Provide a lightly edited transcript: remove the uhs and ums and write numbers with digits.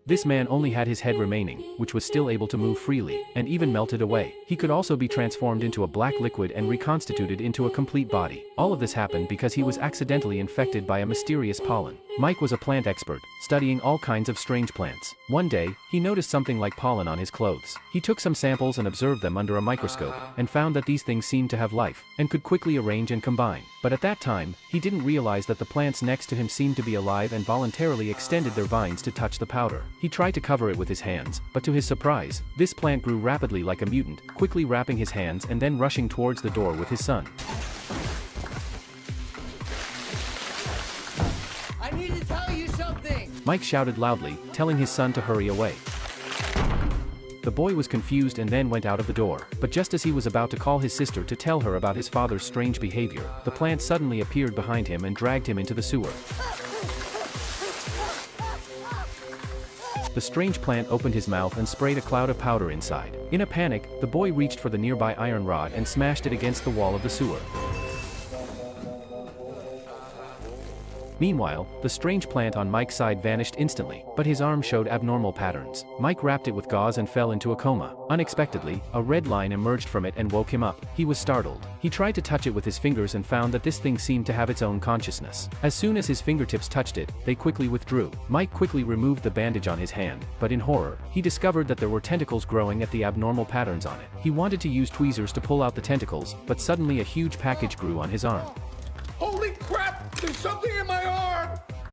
This man only had his head remaining, which was still able to move freely, and even melted away. He could also be transformed into a black liquid and reconstituted into a complete body. All of this happened because he was accidentally infected by a mysterious pollen. Mike was a plant expert, studying all kinds of strange plants. One day, he noticed something like pollen on his clothes. He took some samples and observed them under a microscope, and found that these things seemed to have life, and could quickly arrange and combine. But at that time, he didn't realize that the plants next to him seemed to be alive and voluntarily extended their vines to touch the powder. He tried to cover it with his hands, but to his surprise, this plant grew rapidly like a mutant, quickly wrapping his hands and then rushing towards the door with his son. I need to tell you something! Mike shouted loudly, telling his son to hurry away. The boy was confused and then went out of the door, but just as he was about to call his sister to tell her about his father's strange behavior, the plant suddenly appeared behind him and dragged him into the sewer. The strange plant opened his mouth and sprayed a cloud of powder inside. In a panic, the boy reached for the nearby iron rod and smashed it against the wall of the sewer. Meanwhile, the strange plant on Mike's side vanished instantly, but his arm showed abnormal patterns. Mike wrapped it with gauze and fell into a coma. Unexpectedly, a red line emerged from it and woke him up. He was startled. He tried to touch it with his fingers and found that this thing seemed to have its own consciousness. As soon as his fingertips touched it, they quickly withdrew. Mike quickly removed the bandage on his hand, but in horror, he discovered that there were tentacles growing at the abnormal patterns on it. He wanted to use tweezers to pull out the tentacles, but suddenly a huge package grew on his arm. Holy crap! There's something in my arm!